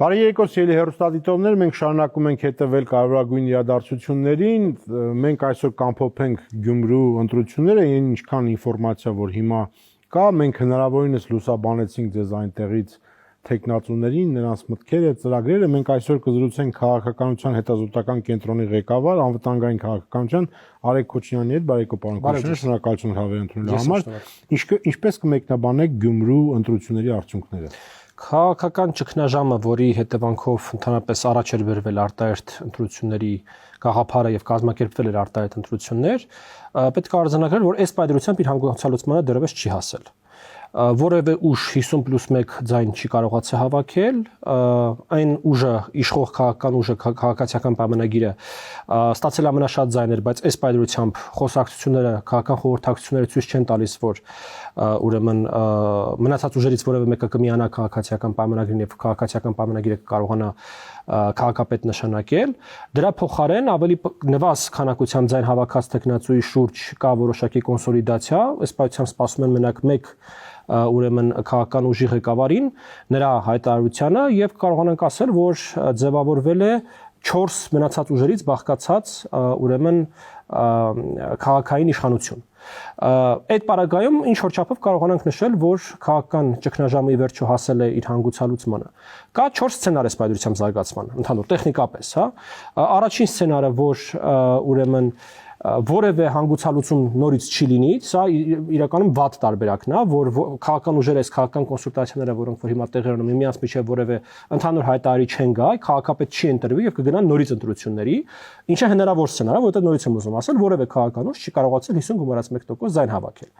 Բարի երեկո սիրելի հեռուստադիտողներ, մենք շարունակում ենք հետևել կարևորագույն իրադարձություններին, մենք այսօր կամփոփենք Գյումրու ընտրությունները, ինչքան ինֆորմացիա որ հիմա կա, մենք հնարավորինս լուսաբանեցինք ձեզ այնտեղից տեխնացուներին, նրանց մտքերը, ծրագրերը, մենք այսօր կզրուցենք քաղաքականության հետազոտական կենտրոնի ղեկավար, անվտանգային քաղաքականության Արեգ Քոչինյանի հետ, բարեկո պարոն Քոչինյան, շնորհակալություն հավեր ընդունելու համար։ Ինչպես կմեկնաբանեք Գյումրու ընտրությունների արդյունքները։ Քաղաքական ճգնաժամը, որի հետևանքով ընդհանրապես առաջ էր բերվել արտահերթ ընտրությունների գաղափարը եւ կազմակերպվել էր արտահերթ ընտրություններ, պետք է արձանագրել, որ այս պայմանությամբ իր հանգուցալուծմանը դեռևս չի հասել։ Որևէ ուժ 50+1 ձայն չի կարողացել հավաքել, այն ուժը, իշխող քաղաքական ուժը, քաղաքացիական պայմանագիրը ստացել ամենաշատ ձայներ, բայց այս պայմանությամբ խոսակցությունները, քաղաքական խորհրդակցությունները ցույց չեն տալիս, որ ուրեմն մնացած ուժերից որևէ մեկը կմիանա քաղաքացիական պայմանագրին եւ քաղաքացիական պայմանագիրը կարողանա քաղաքապետ նշանակել, դրա փոխարեն ավելի նվազ քանակությամբ ձայն հավաքած տեխնացուի շուրջ կա որոշակի կոնսոլիդացիա, այս պայմանությամբ սպասում են մենակ մեկ ուրեմն քաղաքական ուժի ղեկավարին, նրա հայտարարությանը եւ կարողանանք ասել, որ ձևավորվել է 4 մնացած ուժերից բաղկացած ուրեմն քաղաքային իշխանություն։ Այդ պարագայում ինչ որ չափով կարողանանք նշել, որ քաղաքական ճգնաժամը ի վերջո հասել է իր հանգուցալուծմանը։ Կա 4 սցենար այս պայմանությամբ զարգացման, ընդհանուր տեխնիկապես, հա։ Առաջին սցենարը, որ ուրեմն որևէ հանգուցալուծում նորից չի լինի, սա իրականում վատ տարբերակն է, որ քաղաքական ուժերը այս քաղաքական կոնսուլտացիաները, որոնք որ հիմա տեղի ունեն, միմյանց միջև որևէ ընդհանուր հայտարարի չեն գա, քաղաքապետ չի ընտրվի եւ կգնան նորից ընտրությունների, ինչը հնարավոր սցենար է, որովհետեւ նորից եմ ուզում ասել, որևէ քաղաքական ուժ չի կարողացել 50+1% ձայն հավաքել։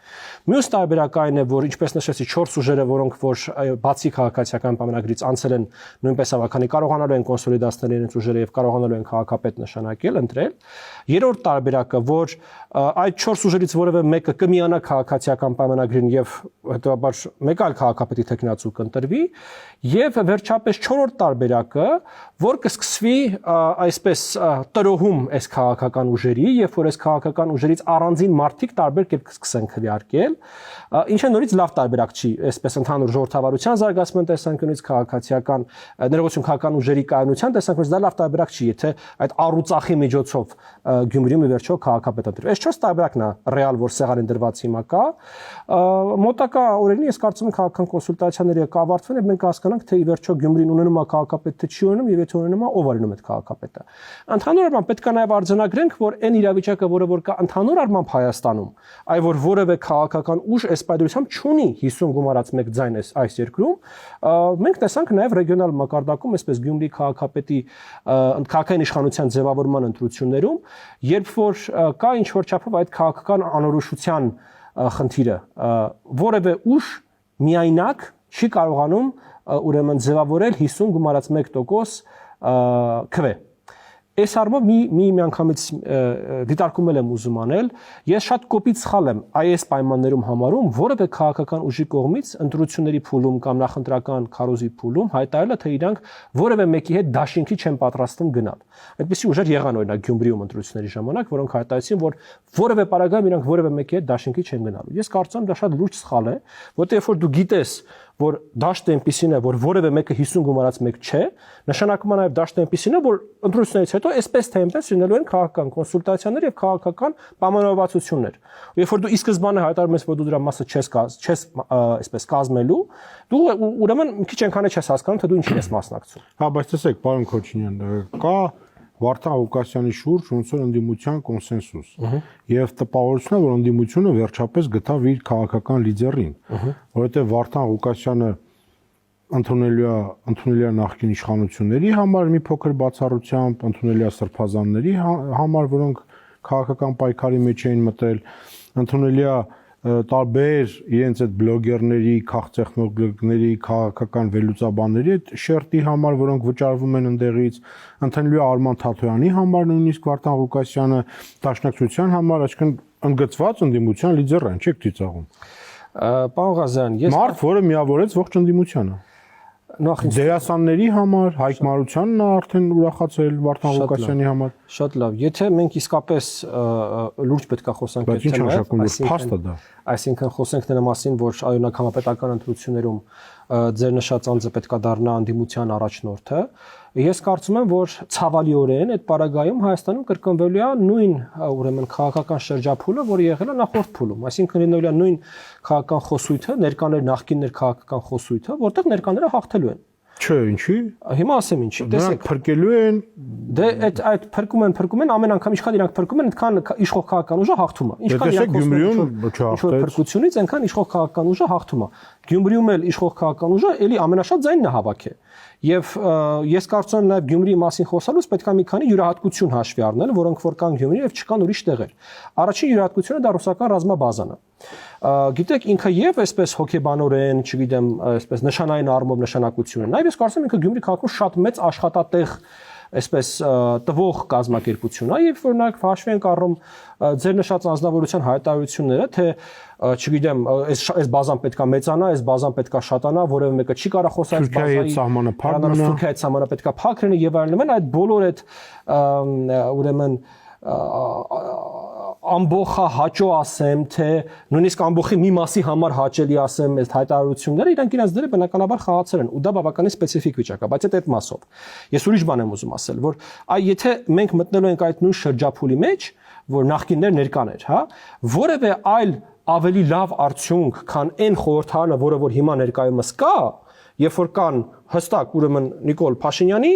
Մյուս տարբերակը այն է, որ ինչպես նշեցի, 4 ուժերը, որոնք որ բացի քաղաքացիական պայմանագրից անցել են նույնպես ավականի, կարողանալու են կոնսոլիդացնել իրենց ուժերը եւ կարողանալու են քաղաքապետ նշանակել, ընտրել։ Երրորդ տարբերակը, որ այդ 4 ուժերից որևէ մեկը կմիանա քաղաքացիական պայմանագրին եւ հետեւաբար մեկ այլ քաղաքապետի տեխնացու կընտրվի, եւ վերջապես 4-րդ տարբերակը, որ կսկսվի այսպես տրոհում այս քաղաքական ուժերի, եւ որ այս քաղաքական ուժերից առանձին մարդիկ տարբեր կերպ կսկսեն քվեարկել, ինչը նորից լավ տարբերակ չի, այսպես ընդհանուր ժողովրդավարության զարգացման տեսանկյունից, քաղաքացիական ներողություն քաղաքական ուժերի կայունության տեսանկյունից դա լավ տարբերակ չի, եթե այդ առուծախի միջոցով Գյումրիում ի վերջո քաղաքապետ ընտրվի։ Այս 4 տարբերակն է ռեալ, որ սեղանին դրված հիմա կա։ Մոտակա օրերին ես կարծում եմ քաղաքական կոնսուլտացիաները կավարտվեն եւ մենք հասկանանք, թե ի վերջո Գյումրին ունենում է քաղաքապետ, թե չի ունենում, եւ եթե ունենում է, ով արնում այդ քաղաքապետը։ Ընդհանուր առմամբ պետք է նաեւ արձանագրենք, որ այն իրավիճակը, որ կա ընդհանուր առմամբ Հայաստանում, այ որ որևէ քաղաքական ուժ այս պայմանությամբ չունի 50+1 ձայն այս երկրում, մենք տեսանք նաեւ ռեգիոնալ մակարդակում, այսպես Գյումրի քաղաքապետի քաղաքային իշխանության ձևավորման ընտրություններում, երբ որ կա ինչ որ չափով այդ քաղաքական անորոշության խնդիրը, որևէ ուժ միայնակ չի կարողանում ուրեմն ձևավորել 50+1% քվե։ Այս առումով մի անգամից դիտարկումել եմ ուզում անել, ես շատ կոպիտ սխալ եմ այս պայմաններում համարում որևէ քաղաքական ուժի կողմից ընտրությունների փուլում կամ նախընտրական քարոզի փուլում հայտարարելը, թե իրանք որևէ մեկի հետ դաշինքի չեն պատրաստվում գնալ։ Այդպիսի ուժեր եղան օրինակ Գյումրիում ընտրությունների ժամանակ, որոնք հայտարարեցին, որ որևէ պարագայում իրանք որևէ մեկի հետ դաշինքի չեն գնալու։ Ես կարծում եմ դա շատ լուրջ սխալ է, որտեղ երբ որ դու գիտես, որ դաշտը այնպեսին է, որ որևէ մեկը 50+1 չէ, նշանակում է նաև դաշտը այնպեսին է, որ ընտրություններից հետո այսպես թե այնպես լինելու են քաղաքական կոնսուլտացիաներ եւ քաղաքական պայմանավորվածություններ։ Երբ որ դու ի սկզբանե հայտարարում ես, որ դու դրա մասը չես այսպես կազմելու, դու ուրեմն մի քիչ այնքան չես հասկանում, թե դու ինչին ես մասնակցում։ Հա, բայց տեսեք, պարոն Քոչինյան, կա Վարդան Ղուկասյանի շուրջ ոնց որ ընդդիմության կոնսենսուս եւ տպավորությունն է, որ ընդդիմությունը վերջապես գտավ իր քաղաքական լիդերին, որովհետեւ Վարդան Ղուկասյանը ընդունելի է նախկին իշխանությունների համար մի փոքր բացառությամբ, ընդունելի է սրբազանների համար, որոնք քաղաքական պայքարի մեջ էին մտել, ընդունելի է տարբեր իրենց այդ բլոգերների, քաղտեխնոլոգների, քաղաքական վերլուծաբանների այդ շերտի համար, որոնք վճարվում են ընդեղից, ընդհանրի Արման Թաթոյանի համար, նույնիսկ Վարդան Ղուկասյանը դաշնակցության համար, այսինքն ընդգծված ընդդիմության լիդեր են, չեք ծիծաղում։ Պարոն Ղազարյան, ես մարդ, որը միավորեց ողջ ընդդիմությանը։ Դերասանների համար, Հայկ Մարությանն է արդեն ուրախացել Վարդան Ղուկասյանի համար։ Շատ լավ։ Եթե մենք իսկապես լուրջ պետք է խոսանք այդ թեմայով, այսինքն խոսենք նրա մասին, որ այոնակ համապետական ընտրություններում ձեր նշած անձը պետք է դառնա անդիմության առաջնորդը։ Ես կարծում եմ, որ ցավալիորեն այդ պարագայում Հայաստանում կրկնվելու է նույն ուրեմն քաղաքական շրջափուլը, որը եղել է նախորդ փուլում, այսինքն լինելու է նույն քաղաքական խոսույթը, ներկաներ նախկիններ քաղաքական խոսույթը, որտեղ ներկաները հաղթելու են։ Չէ, ինչի։ Հիմա ասեմ ինչի, Դրանք փրկելու են։ Դե այդ փրկում են ամեն անգամ ինչքան իրանք փրկում են, այնքան իշխող քաղաքական ուժը հաղթում է։ Ինչքան իրանք Գյումրիում չհաղթեց։ փրկությունից, այնքան իշխող քաղաքական ուժը հաղթում է։ Գյումրիում էլ իշխող քաղաքական ուժը էլի ամենաշատ ձայնն է հավաքը։ Եվ ես կարծում եմ նաև Գյումրիի մասին խոսալուց պետք է մի քանի յուրահատկություն հաշվի առնել, որոնք որ կան Գյումրիում եւ չկան ուրիշ տեղեր։ Առաջին յուրահատկությունը դա ռուսական ռազմաբազան է։ Գիտեք ինքը եւ այսպես հոգեբանորեն, չգիտեմ, այսպես նշանային առումով նշանակություն է։ Նաև ես կարծում եմ ինքը Գյումրի քաղաքում շատ մեծ աշխատատեղ այսպես տվող կազմակերպություն է եւ որ նաեւ հաշվի ենք առնում ձեր նշած անձնավորության հայտարարությունները, թե չգիտեմ, այս բազան պետքա մեծանա, այս բազան պետքա շատանա, որևէ մեկը չի կարող խոսալ այս բազայի սահմանը փակ մնա, Թուրքիայի սահմանը պետքա փակ լինի եւ այլն, այդ բոլոր այդ ուրեմն ամբողջա հաճո ասեմ, թե նույնիսկ ամբողջի մի մասի համար հաճելի ասեմ այս հայտարարությունները, իրանք իրենց դերը բնականաբար խաղացել են ու դա բավականին սպეციფიկ վիճակ է, բայց այդ մասով ես ուրիշ բան եմ ուզում ասել, որ եթե մենք մտնելու ենք այդ նույն շրջափուլի մեջ, որ նախկիններ ներկաներ, հա, որևէ այլ ավելի լավ արդյունք, քան այն խորհրդարանը, որը որ հիմա ներկայումս կա, երբ որ կան հստակ ուրեմն Նիկոլ Փաշինյանի,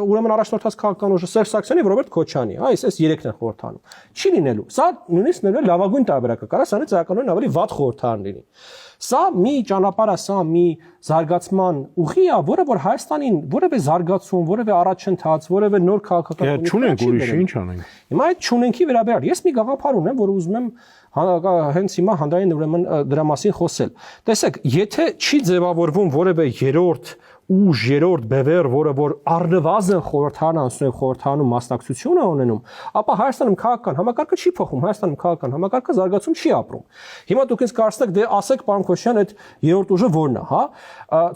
ուրեմն առաջնորդած քաղաքական ուժը Սերժ Սարգսյանի եւ Ռոբերտ Քոչյանի, այս երեքն են խորհրդանում։ Չի լինելու։ Սա նույնիսկ նույն լավագույն տարբերակը կարա սրանից էականորեն ավելի վատ խորհրդարան լինի։ Սա մի ճանապարհ է, սա մի զարգացման ուղի է, որը որ Հայաստանին որևէ զարգացում, որևէ առաջընթաց, որևէ նոր քաղաքական չունենք ուրիշ ինչ անենք։ Հիմա այդ չունենքի վերաբերյալ ես մի գաղափար ունեմ, որ ուզում եմ հենց հիմա հանդարին ուրեմն դրա մասին խոսել։ Տեսեք, եթե չի ձևավորվում որևէ երրորդ ուժ, երրորդ բևեռ, որը որ առնվազն խորհրդարան անցնում եւ խորհրդարանում մասնակցություն է ունենում, ապա Հայաստանում քաղաքական համակարգը չի փոխում, Հայաստանում քաղաքական համակարգը զարգացում չի ապրում։ Հիմա դուք ինձ կարծեք, դե ասեք պարոն Քոչյան, այդ երրորդ ուժը ո՞րն է, հա։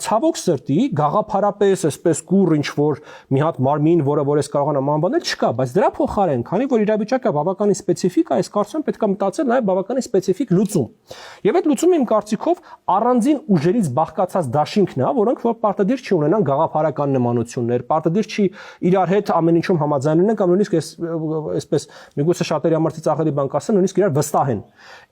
Ցավոք սրտի, գաղափարապես այսպես կուր ինչ որ մի հատ մարմին, որը որ ես կարողանամ անվանել, չկա, բայց դրա փոխարեն, քանի որ իրավիճակը բավականին սպეციფիկ է, ես կարծում եմ պետք է մտածել նաեւ բավականին սպეციფիկ լուծում։ Եվ այդ լուծումը իմ կարծիքով առանձին ուժերից բաղկացած դաշինքն է, որոնք որ պարտադիր չի ունենան գաղափարական նմանություններ, պարտադիր չի իրար հետ ամեն ինչում համաձայն լինեն կամ նույնիսկ այսպես միգուցե շատերի համար ծաղրելի բան կասեն, նույնիսկ իրար վստահ են։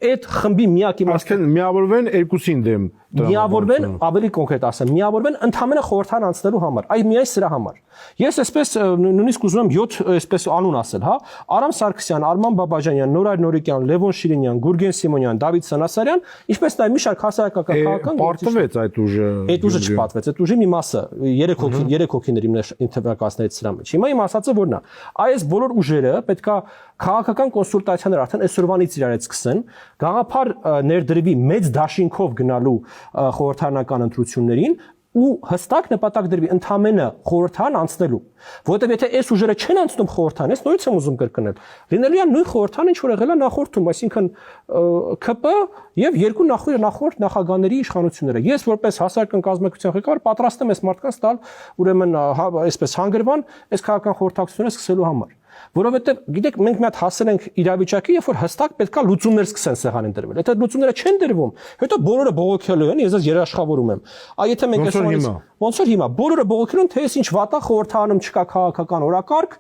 Այդ խմբի միակ իմաստը միավորվեն երկուսին դեմ։ Միավորվեն, ավելի կոնկրետ ասեմ, միավորվեն ընդհանրապես խորհրդարան անցնելու համար, այ միայն սրա համար։ Ես այսպես նույնիսկ ուզում եմ 7 այսպես անուն ասել, հա, Արամ Սարգսյան, Արման Բաբաջանյան, Նորայր Նորիկյան, Լևոն Շիրինյան, Գուրգեն Սիմոնյան, Դավիթ Սանասարյան, ինչպես նաև մի շարք հասարակական քաղաքական պարտվեց այդ ուժը։ Այդ ուժը չպատվեց, այդ ուժի մի մասը 3 հոգիներ իմ թվակացներից սրա մեջ։ Հիմա իմ ասածը որն է։ Այս բոլոր ուժերը պետքա քաղաքական կոնսուլտացիաներ արդեն այսօրվանից իրար հետ սկսեն, գաղափար ներդրվի մեծ դաշինքով գնալու խորհրդարանական ընտրություններին ու հստակ նպատակ դրվի ընդամենը խորհրդարան անցնելու, որովհետև եթե այս ուժերը չեն անցնում խորհրդարան, ես նորից եմ ուզում կրկնել, լինելու է նույն խորհրդարան, ինչ որ եղել է նախորդում, այսինքն ԿՊ եւ երկու նախորդ նախագահների իշխանությունները։ Ես որպես հասարակական կազմակերպության ղեկավար պատրաստ եմ այս մարդկանց տալ ուրեմն այսպես հանգրվան այս քաղաքական խորհրդակցությունը սկսելու համար։ Որովհետև գիտեք մենք մի հատ հասել ենք իրավիճակի, երբ որ հստակ պետքա լուծումներ սկսեն սեղանին դրվել։ Եթե լուծումները չեն դրվում, հետո բոլորը բողոքելու են, ես ես երաշխավորում եմ։ Այ եթե մենք այսօր ոնց որ հիմա բոլորը բողոքելու են, թե ես ինչ վատա խորհրդարանում չկա քաղաքական օրակարգ,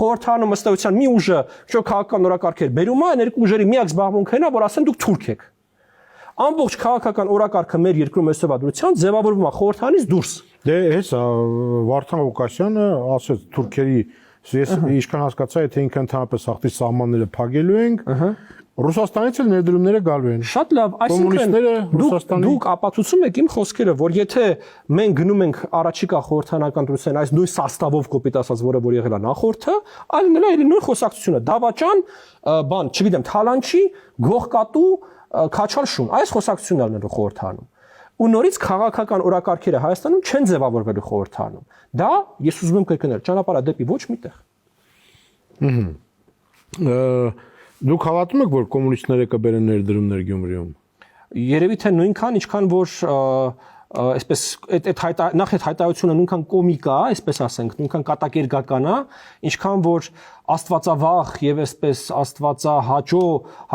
խորհրդարանում ըստ էության մի ուժը շո քաղաքական օրակարգեր բերում է, այն երկու ուժերի միակ զբաղմունքն է, որ ասեն դուք թուրք եք։ Ամբողջ քաղաքական օրակարգը մեր երկրում այսօրվա դրությամբ ձևավորվում է խորհրդարանից դուրս։ Դե հեսա Վարդան Ղուկասյանը ասեց թուրքերի ես ինչքան հասկացա, եթե ինքը ընդհանրապես հաղթի սահմանները փակելու ենք, Ռուսաստանից էլ ներդրումները գալու են։ Շատ լավ, այսինքն դուք ապացուցում եք իմ խոսքերը, որ եթե մենք գնում ենք առաջիկա խորհրդարանական դրության այս նույն սաստավով կոպիտ ասած, որը որ եղել է նախորդը, այլ նույն խոսակցությունը, դավաճան, բան, չգիտեմ, թալանչի, գողկատու, քաչալ շուն, այս խոսակցությունն է լինելու խորհրդարանում։ Ու նորից քաղաքական օրակարգերը Հայաստանում չեն ձևավորվելու խորհրդարանում։ Դա ես ուզում եմ կրկնել, ճանապարհը դեպի ոչ միտեղ։ Դուք հավատում եք, որ կոմունիստները կբերեն ներդրումներ Գյումրիում։ Երևի թե նույնքան, ինչքան որ այսպես նախ այդ հայտարարությունը նույնքան կոմիկ է, այսպես ասենք, նույնքան կատակերգական է, ինչքան որ աստվածավախ եւ այսպես աստվածահաճո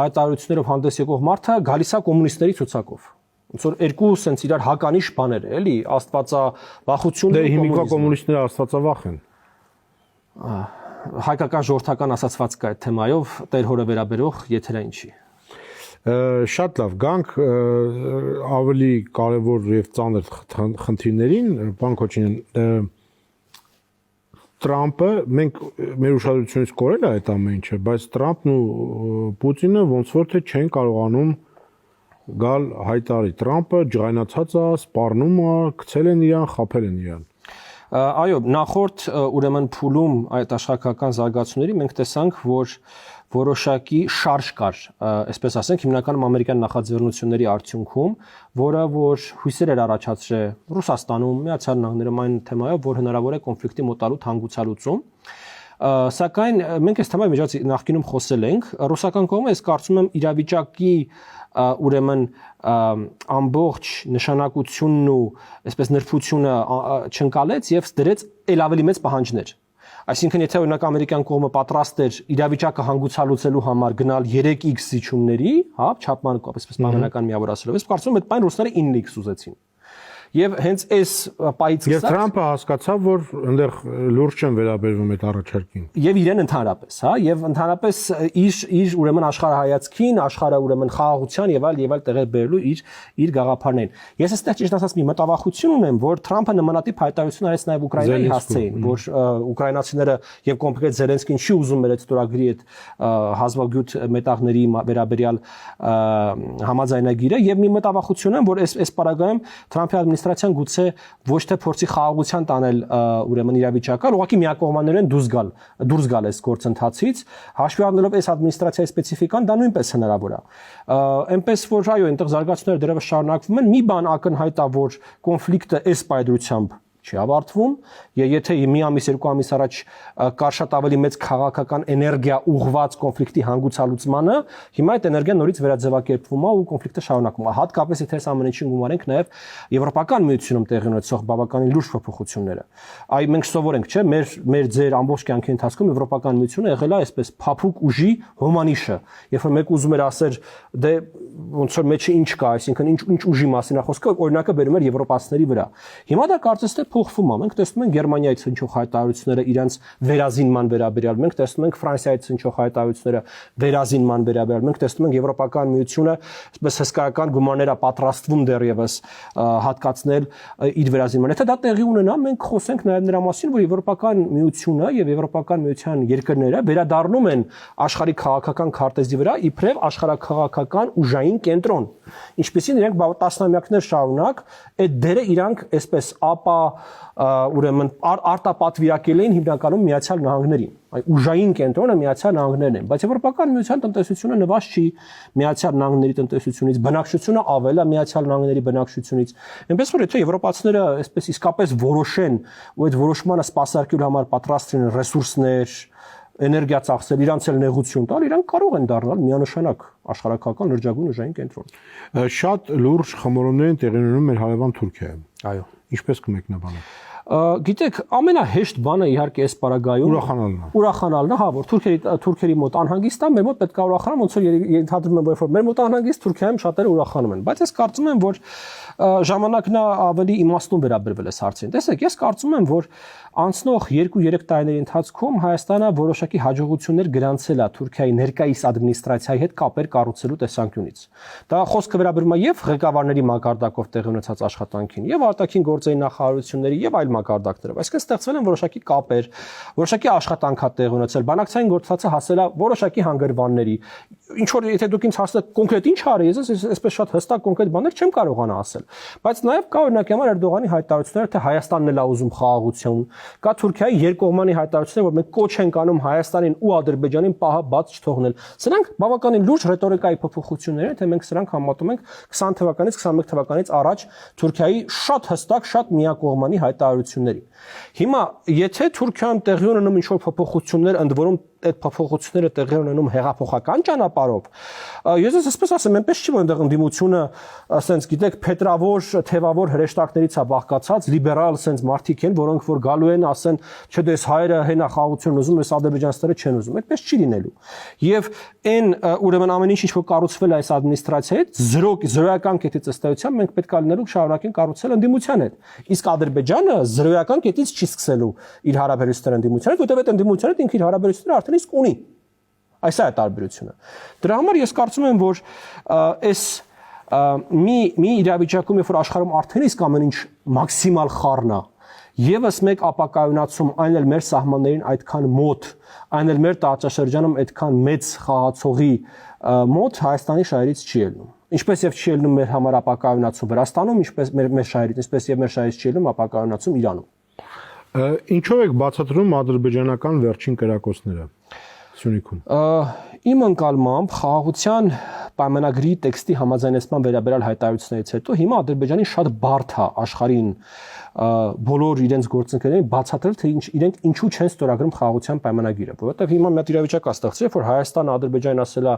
հայտարարություններով հանդես եկող մարդը գալիս է կոմունիստների ցուցակով։ ոնց որ երկու sense իրար հականիշ բաներ է, էլի, աստվածավախությունը Դե հիմիկվա կոմունիստները աստվածավախ են։ Հայկական ժողովրդական ասացված կա այդ թեմայով տեր հորը վերաբերող եթերային չի։ Շատ լավ, գանք ավելի կարևոր եւ ծանր խնդիրներին, պարոն Քոչինյան, Տրամպը մենք մեր ուշադրությունից կորել է այդ ամեն ինչը, բայց Տրամպն ու Պուտինը ոնց որ թե չեն կարողանում գալ հայտարարի։ Տրամպը ջղայնացած է, սպառնում է, գցել են իրան, խաբել են իրան։ Այո, նախորդ ուրեմն փուլում այդ աշխարհական զարգացումների մենք տեսանք, որ որոշակի շարժ կար, այսպես ասենք, հիմնականում ամերիկյան նախաձեռնությունների արդյունքում, որը որ հույսեր էր առաջացրել Ռուսաստանում, Միացյալ Նահանգներում այն թեմայով, որ հնարավոր է կոնֆլիկտի մոտալուտ հանգուցալուծում։ Սակայն մենք այս թեմայի մեջ նախկինում խոսել ենք, ռուսական կողմը ես կարծում եմ իրավիճակի ուրեմն ամբողջ նշանակությունն ու այսպես նրբությունը չընկալեց եւ դրեց ել ավելի մեծ պահանջներ։ Այսինքն եթե օրինակ ամերիկյան կողմը պատրաստ էր իրավիճակը հանգուցալուծելու համար գնալ 3x զիջումների, հա, չափման այսպես բանական միավորացրելով, ես կարծում եմ այդ բան ռուսները 9x ուզեցին։ Եվ հենց այս պայից Եվ Թրամփը հասկացավ, որ այնտեղ լուրջ չեն վերաբերվում այդ առաջարկին։ Եվ իրեն ընդհանրապես, հա, եւ ընդհանրապես իր ուրեմն աշխարհայացքին, աշխարհը ուրեմն խաղաղության եւ այլ տեղեր բերելու իր գաղափարներին։ Ես այստեղ ճիշտ ասած մի մտավախություն ունեմ, որ Թրամփը նմանատիպ հայտարարություն արեց նաեւ Ուկրաինայի հասցեին, որ ուկրաինացիները եւ կոնկրետ Զելենսկին չի ուզում մեր այդ ստորագրի այդ հազվագյուտ մետաղների վերաբերյալ համաձայնագիրը եւ մի մտավախություն եմ, որ այս պարագայում Թրամփի администрացիան գուցե ոչ թե փորձի խաղաղության տանել ուրեմն իրավիճակը, ուղղակի միակողմանորեն դուրս գալ այս գործընթացից, հաշվի առնելով այս администрացիայի սպეციფիկան, դա նույնպես հնարավոր է։ Այնպես որ այո, այնտեղ զարգացումները դեռևս շարունակվում են, մի բան ակնհայտ է, որ կոնֆլիկտը այս պայծրությամբ չի ավարտվում, եւ եթե մի ամիս, երկու ամիս առաջ կար շատ ավելի մեծ քաղաքական էներգիա ուղղված կոնֆլիկտի հանգուցալուծմանը, հիմա այդ էներգիան նորից վերաձևակերպվում է ու կոնֆլիկտը շարունակվում է։ Հատկապես եթե այս ամեն ինչին գումարենք նաեւ Եվրոպական միությունում տեղի ունեցող բավականին լուրջ փոփոխությունները։ Այ մենք սովորենք, չէ, մեր ձեր ամբողջ կյանքի ընթացքում Եվրոպական միությունը եղել է այսպես փափուկ ուժի հոմանիշը։ Երբ որ մեկ ուզում էր ասել, դե ոնց որ մեջը ինչ կա, այսինքն ինչ ուժի մասին է խոսքը, օրինակը բերում էր եվրոպացիների վրա։ Հիմա դա կարծես թե փոխվում է։ Մենք տեսնում ենք Գերմանիայից հնչող հայտարարությունները իրենց վերազինման վերաբերյալ, մենք տեսնում ենք Ֆրանսիայից հնչող հայտարարությունները վերազինման վերաբերյալ, մենք տեսնում ենք Եվրոպական միությունը այսպես հսկայական գումարներ է պատրաստվում դեռևս հատկացնել իր վերազինման։ Եթե դա տեղի ունենա, մենք խոսենք նաև նրա մասին, որ Եվրոպական միությունը եւ Եվրոպական միության երկրները վերադառնում են աշխարհի քաղաքական քարտեզի վրա իբրև աշխարհաքաղաքական ուժային կենտրոն, ինչպեսին իրենք տասնամյակներ շարունակ այդ դերը իրանք այսպես ապա ուրեմն արտապատվիրակել էին հիմնականում Միացյալ Նահանգներին։ Այ ուժային կենտրոնը Միացյալ Նահանգներն են, բայց Եվրոպական միության տնտեսությունը նվազ չի Միացյալ Նահանգների տնտեսությունից, բնակչությունը ավել է Միացյալ Նահանգների բնակչությունից։ Այնպես որ եթե եվրոպացիները այսպես իսկապես որոշեն ու այդ որոշմանը սպասարկելու համար պատրաստ են ռեսուրսներ, էներգիա ծախսել, իրանց էլ նեղություն տալ, իրանք կարող են դառնալ միանշանակ աշխարհակական լրջագույն ուժային կենտրոն։ Շատ լուրջ խմորումներ են տեղի ունենում մեր հարևան Թուրքիայում։ Այո։ Ինչպես կմեկնաբանեք։ Գիտեք, ամենահեշտ բանը իհարկե այս պարագայում ուրախանալն է, հա, որ թուրքերի մոտ անհանգիստ է, մեր մոտ պետք է ուրախանալ, ոնց որ ենթադրում եմ, որ մեր մոտ անհանգիստ, Թուրքիայում շատերը ուրախանում են, բայց ես կարծում եմ, որ ժամանակն ավելի իմաստուն վերաբերվել է հարցին։ Տեսեք, ես կարծում եմ, որ անցնող 2-3 տարիների ընթացքում Հայաստանը որոշակի հաջողություններ գրանցել է Թուրքիայի ներկայիս ադմինիստրացիայի հետ կապեր կառուցելու տեսանկյունից։ Դա խոսքը վերաբերում է եւ ղեկավարների մակարդակով տեղի ունեցած աշխատանքին, եւ արտաքին գործերի նախարարությունների եւ այլ մակարդակներով։ Այսինքն ստեղծվել են որոշակի կապեր, որոշակի աշխատանք է տեղի ունեցել, բանակցային գործընթացը հասել է որոշակի հանգրվանների։ Ինչ որ եթե դուք ինձ հասցնեք կոնկրետ ինչ արի, ես այսպես շատ հստակ կոնկրետ բաներ չեմ կարողանա ասել, բայց նաեւ կա օրինակ համար Էրդողանի հայտարարությունները, թե Հայաստանն էլ ուզում խաղաղություն, կա Թուրքիայի երկկողմանի հայտարարությունները, որ մենք կոչ ենք անում Հայաստանին ու Ադրբեջանին պահը բաց չթողնել։ Սրանք բավականին լուրջ ռետորիկայի փոփոխություններ են, թե մենք սրանք համատում ենք 20 թվականից 21 թվականից առաջ Թուրքիայի շատ հստակ, շատ միակողմանի հայտարարություններին։ Հիմա եթե Թուրքիայում տեղի ունենում ինչ-որ փոփոխություններ, ընդ որում այդ փոփոխությունները տեղի ունենում հեղափոխական ճանապարհով, ես այսպես ասեմ, այնպես չի որ այնտեղ ընդդիմությունը, ասենց գիտեք, փետրավոր, թևավոր հրեշտակներից է բաղկացած, լիբերալ ասենց մարդիկ են, որոնք որ գալու են, ասեն, չէ, դες հայերը հենա խաղաղություն ուզում, այս ադրբեջանցիները չեն ուզում, այդպես չի լինելու։ Եվ այն ուրեմն ամեն ինչ որ կառուցվել է այս ադմինիստրացիայի հետ, զրոյական կետից ըստ էության մենք պետք է լինելու շարունակեն կառուցել ընդդիմության հետ։ Իսկ Ադրբեջանը զրոյական կետից չի սկսելու իր հարաբերությունները ընդդիմության հետ, որտեղ այդ ընդդիմության հետ ինքը իր հարաբերությունները արդեն իսկ ունի։ Այս է տարբերությունը։ Դրա համար ես կարծում եմ, որ այս մի իրավիճակում, երբ որ աշխարհում արդեն իսկ ամեն ինչ մաքսիմալ խառն է, եւս մեկ ապակայունացում այն էլ մեր սահմաններին այդքան մոտ, այն էլ մեր տարածաշրջանում այդքան մեծ խաղացողի մոտ Հայաստանի շահերից չի ելնում։ Ինչպես եւ չի ելնում մեր համար ապակայունացում Վրաստանում, ինչպես մեր շահերից, ինչպես եւ մեր շահերից չի ելնում ապակայունացում Իրանում։ Ինչով եք բացատրում ադրբեջանական վերջին կրակոցները Սյունիքում։ Իմ ընկալմամբ խաղաղության պայմանագրի տեքստի համաձայնեցման վերաբերյալ հայտարարություններից հետո հիմա Ադրբեջանի շատ բարդ է աշխարհին բոլոր իրենց գործընկերներին բացատրել, թե իրենք ինչու չեն ստորագրում խաղաղության պայմանագիրը, որովհետև հիմա մի հատ իրավիճակ է ստեղծվել, որ Հայաստանը Ադրբեջանին ասել է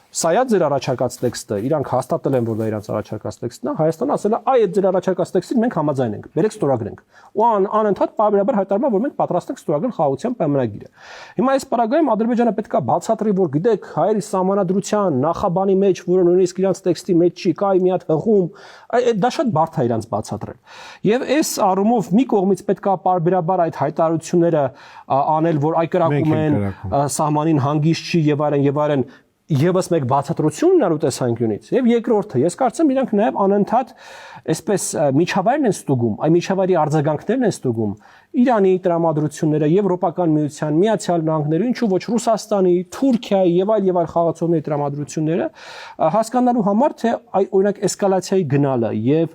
սա է ձեր առաջարկած տեքստը, իրանք հաստատել են, որ դա իրանք առաջարկած տեքստն է, Հայաստանը ասել է, այ այդ ձեր առաջարկած տեքստին մենք համաձայն ենք, բերեք ստորագրենք։ Ու անընդհատ պարբերաբար հայտարարում է, որ մենք պատրաստ ենք ստորագրել խաղաղության պայմանագիրը։ Հիմա այս պարագայում Ադրբեջանը պետք է բացատրի, որ գիտեք, հայերի սահմանադրության նախաբանի մեջ, որը նույնիսկ իրանք տեքստի մեջ չի, կա մի հատ հղում, դա շատ բարդ է իրանք բացատրել։ Եվ այս առումով մի կողմից պետք է պարբերաբար այդ հայտարարությունները անել, որ այ կրակում են, սահմանին հանգիստ չի եւ այլն Եվս մեկ բացատրություն ունենալու տեսանկյունից եւ երկրորդը ես կարծեմ իրանք նաեւ անընդհատ այսպես միջավայրն են ստուգում, այ միջավայրի արձագանքներն են ստուգում Իրանի տրամադրությունները, Եվրոպական միության, Միացյալ Նահանգների, ինչու ոչ Ռուսաստանի, Թուրքիայի եւ այլ խաղացողների տրամադրությունները հասկանալու համար թե այ օրինակ էսկալացիայի գնալը եւ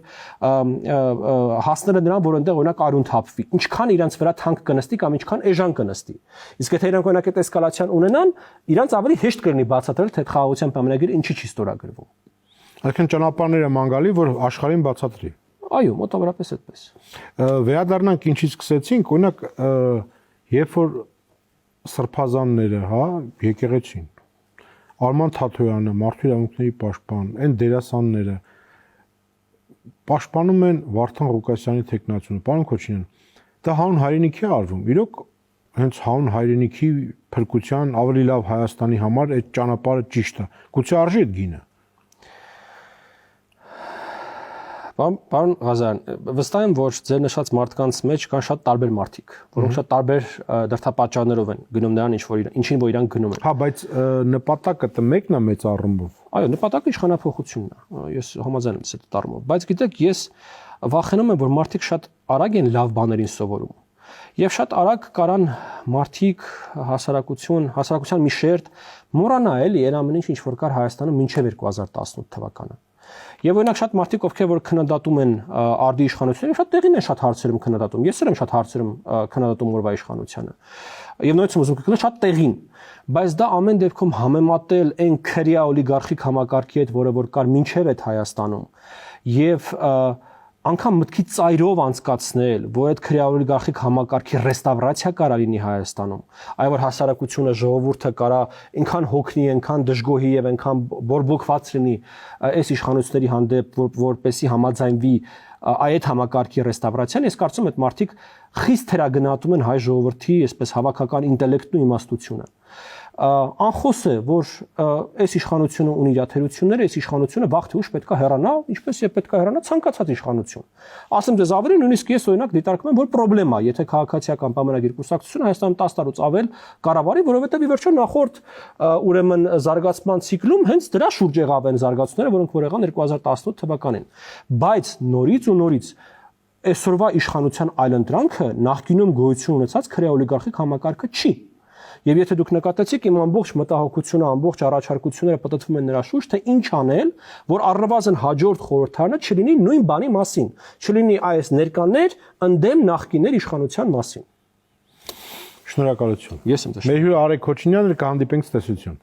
հասնելը նրան, որ այնտեղ օրինակ արյուն թափվի, ինչքան իրանց վրա թանկ կնստի կամ ինչքան էժան կնստի։ Իսկ եթե իրանք օրինակ այդ էսկալացիան ունենան, իրանց ավելի հեշտ կլինի բացատրել, թե խաղաղության պայմանագիրը ինչի չի ստորագրվում։ Այսինքն ճանապարհները մանգալի, որ աշխարհին բացատրի։ Այո, մոտավորապես այդպես։ Վերադառնանք ինչից սկսեցինք, օրինակ, երբ որ սրբազանները, հա, եկեղեցին, Արման Թաթոյանը, մարդու իրավունքների պաշտպան, այն դերասանները պաշտպանում են Վարդան Ղուկասյանի թեկնածությունը, պարոն Քոչինյան, դա հանուն հայրենիքի է արվում։ Իրոք հենց հանուն հայրենիքի փրկության ավելի լավ Հայաստանի համար այդ ճանապարհը ճիշտ է։ Գուցե արժի այդ գինը։ Պարոն Ղազարյան, վստահ եմ, որ ձեր նշած մարդկանց մեջ կան շատ տարբեր մարդիկ, որոնք շատ տարբեր դրդապատճառներով են գնում նրան, ինչին որ իրանք գնում են։ Հա, բայց նպատակը դե մեկն է մեծ առումով։ Այո, նպատակը իշխանափոխությունն է։ Ես համաձայն եմ այդ առումով, բայց գիտեք, ես վախենում եմ, որ մարդիկ շատ արագ են լավ բաներին սովորում։ Եվ շատ արագ կարան մարդիկ հասարակության մի շերտ մոռանա էլի այն ամեն ինչ որ կար Հայաստանում մինչև 2018 թվականը։ Եվ օրինակ շատ մարդիկ, ովքեր որ քննադատում են արդի իշխանությունը, շատ տեղին են շատ հարցերում քննադատում։ Ես եմ շատ հարցերում քննադատում օրվա իշխանությանը։ Եվ նույնիսկ ուզում կգնա շատ տեղին, բայց դա ամեն դեպքում համեմատել այն քրեա օլիգարխիկ համակարգի հետ, որը որ կար մինչև այդ Հայաստանում, եւ անգամ մտքի ծայրով անցկացնել, որ այդ քրեա-օլիգարխիկ համակարգի ռեստավրացիա կարա լինի Հայաստանում, այ որ հասարակությունը, ժողովուրդը կարա այնքան հոգնի, այնքան դժգոհի եւ այնքան բորբոքված լինի այս իշխանությունների հանդեպ, որպեսի համաձայնվի այդ համակարգի ռեստավրացիան, ես կարծում եմ այդ մարդիկ խիստ թերագնահատում են հայ ժողովրդի այսպես հավաքական ինտելեկտն ու իմաստությունը։ Անխոս է, որ այս իշխանությունը ունի իր թերությունները, այս իշխանությունը վաղ թե ուշ պետք է հեռանա, ինչպես եւ պետք է հեռանա ցանկացած իշխանություն։ Ասեմ դες ավելի նույնիսկ ես օրինակ դիտարկում եմ, որ խնդրեմ է, եթե քաղաքացիական պայմանագիր կուսակցությունը Հայաստանում 10 տարուց ավել կառավարի, որովհետեւ ի վերջո նախորդ ուրեմն զարգացման ցիկլում հենց դրա շուրջ եղավ են զարգացումները, որոնք որ եղան 2018 թվականին։ Բայց նորից ու նորից այսօրվա իշխանության այլընտրանքը նախկինում գոյություն ունեցած քրեա-օլիգարխիկ համակարգը չի։ Եվ եթե դուք նկատեցիք, իմ ամբողջ մտահոգությունը, ամբողջ առաջարկությունները պատտվում են նրա շուրջ, թե ինչ անել, որ առնվազն հաջորդ խորհրդարանը չլինի նույն բանի մասին, չլինի այս ներկաներ ընդդեմ նախկիներ իշխանության մասին։ Շնորհակալություն։ Ես եմ դժոխք։ Մեր հյուրը Արեգ Քոչինյանն էր, կհանդիպենք ցտեսություն։